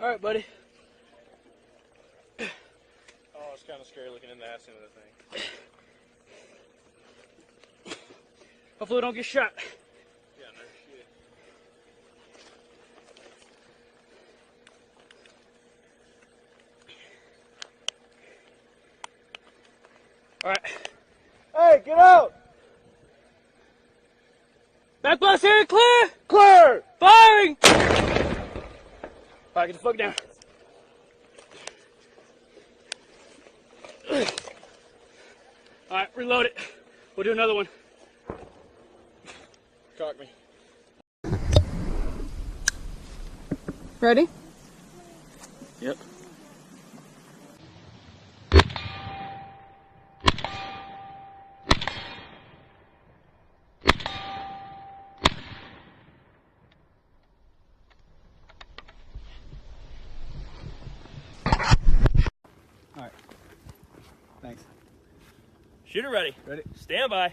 All right, buddy. Oh, it's kind of scary looking in the ass end of the thing. Hopefully we don't get shot. Yeah, no shit. All right. Hey, get out! Back blast area clear! Clear! Firing! All right, get the fuck down. All right, reload it. We'll do another one. Cock me. Ready? Yep. All right. Thanks. Shooter ready. Ready? Stand by.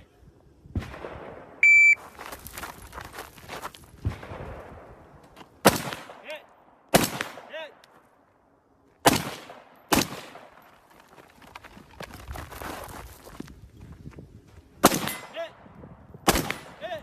Hit. Hit. Hit. Hit.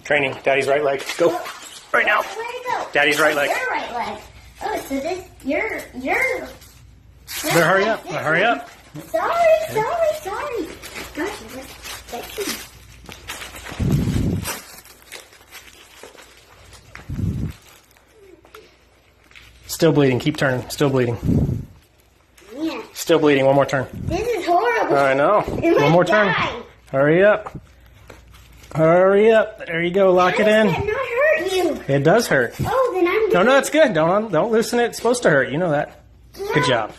Training. Daddy's right leg. Go. Right now. Where to go? Daddy's right leg. Your right leg. Oh, so this you're. Better hurry up. Hurry up. Sorry. Gosh, that's you. Still bleeding. Keep turning. Still bleeding. Yeah. Still bleeding. One more turn. This is horrible. I know. One more turn. Hurry up. Hurry up. There you go. Lock it in. How does that not hurt you? It does hurt. Oh, then I'm good. No, it's good. Don't loosen it. It's supposed to hurt. You know that. Good job.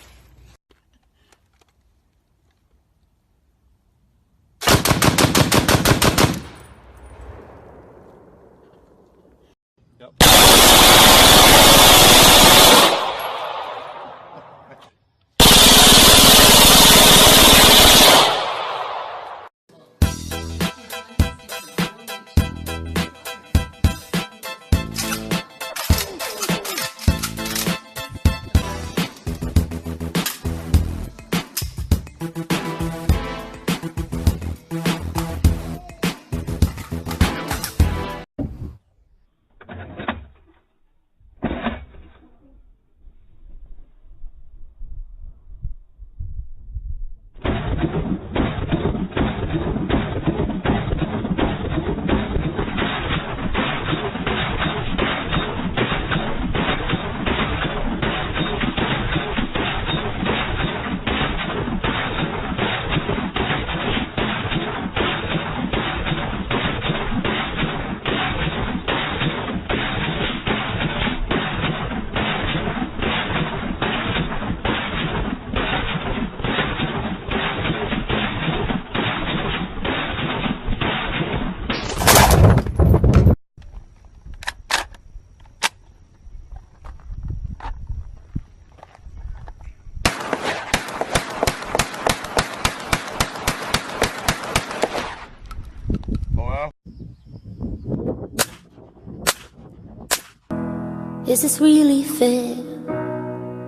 Is this really fair?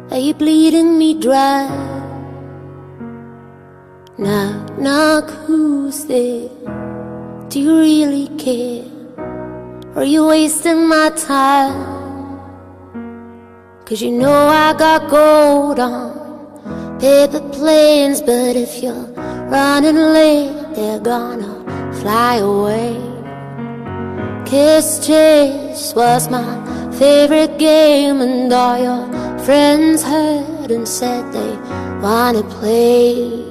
Are you bleeding me dry? Knock, who's there? Do you really care? Or are you wasting my time? 'Cause you know I got gold on paper planes, but if you're running late, they're gonna fly away. Kiss Chase was my favorite game, and all your friends heard and said they wanna play.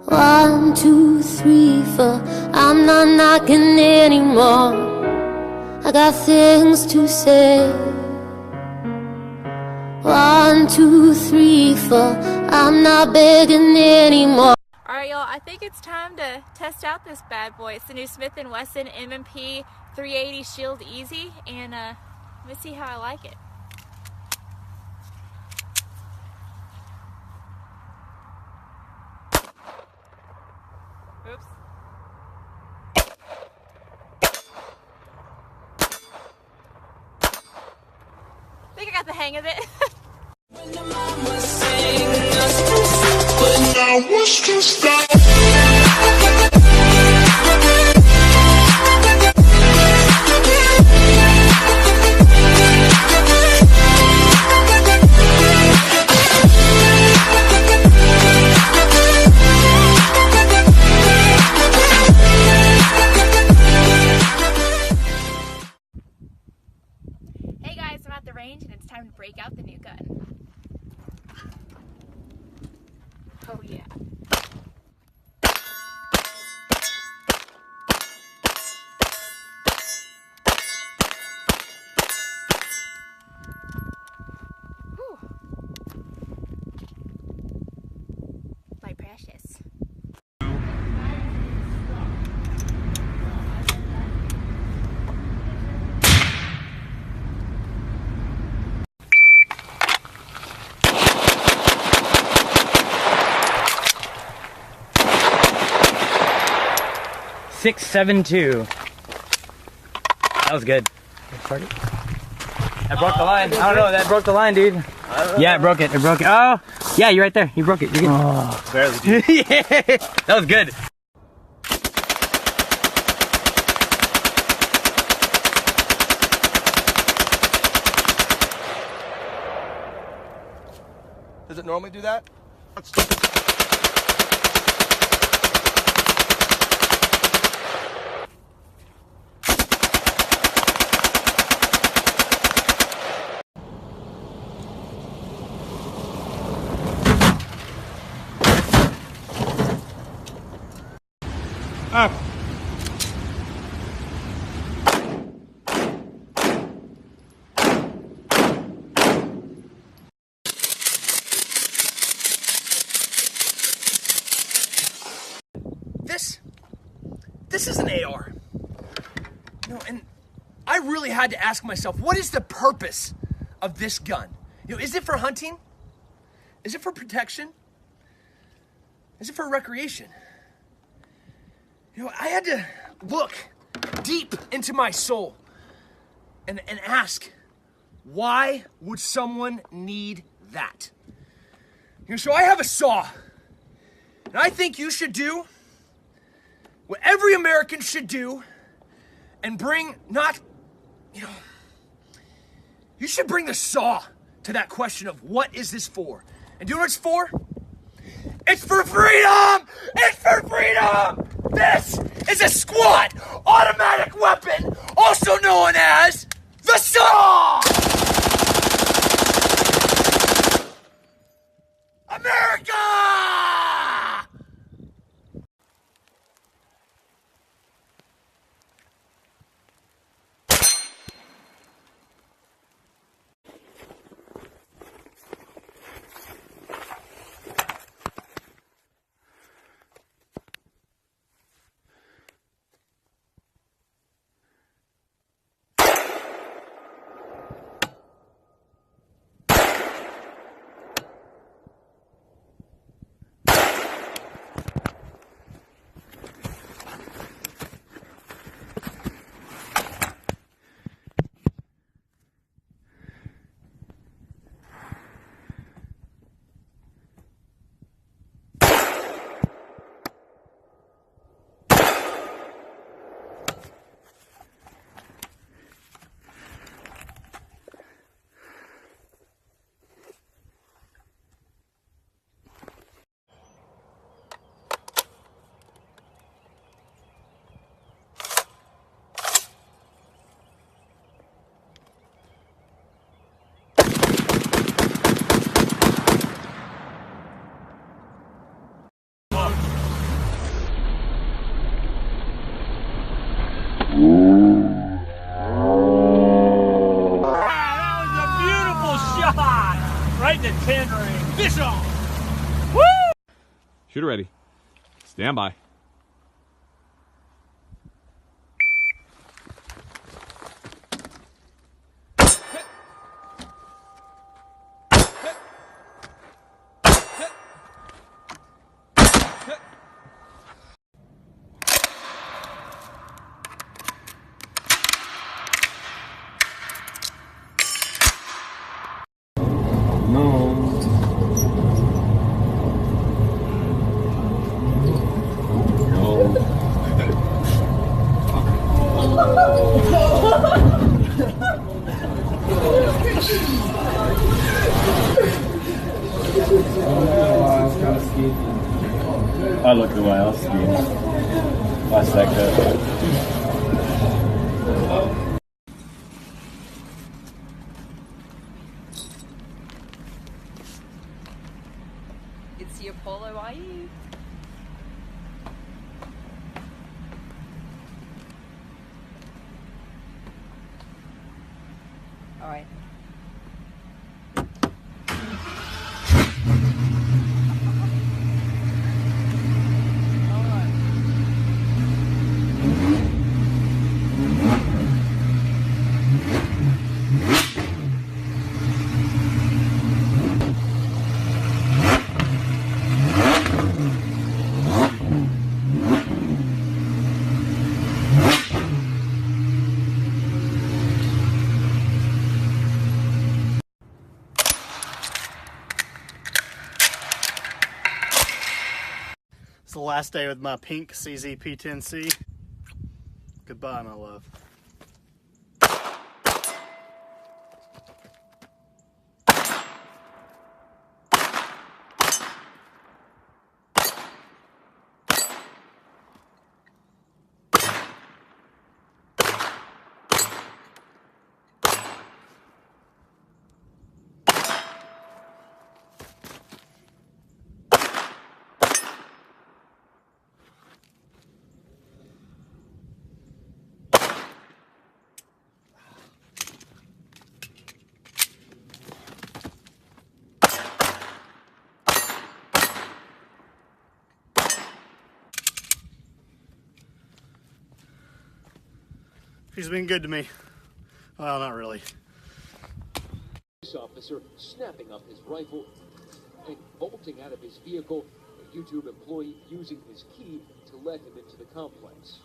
1, 2, 3, 4, I'm not knocking anymore. I got things to say. 1, 2, 3, 4, I'm not begging anymore. Alright y'all, I think it's time to test out this bad boy. It's the new Smith & Wesson M&P 380 Shield Easy, and let me see how I like it. Oops. I think I got the hang of it. Hey guys, I'm at the range and it's time to break out the new gun. Oh yeah. Whew. My precious. Six, 7, 2. That was good. That broke the line. I don't know. That broke the line, dude. Yeah, it broke it. It broke it. Oh, yeah, you're right there. You broke it. You're good. Oh, barely, dude. Yeah, that was good. Does it normally do that? Up. This is an AR. You know, and I really had to ask myself, what is the purpose of this gun? You know, is it for hunting? Is it for protection? Is it for recreation? You know, I had to look deep into my soul and ask, why would someone need that? You know, so I have a saw, and I think you should do what every American should do and bring you should bring the saw to that question of what is this for? And do you know what it's for? It's for freedom! It's for freedom! This is a squad automatic weapon, also known as the saw! America! Shooter ready. Stand by. I looked away, I was skiing. I stacked up. It's the Apollo IE. All right. It's the last day with my pink CZ P10C. Goodbye, my love. She's been good to me. Well, not really. Police officer snapping up his rifle and bolting out of his vehicle, a YouTube employee using his key to let him into the complex.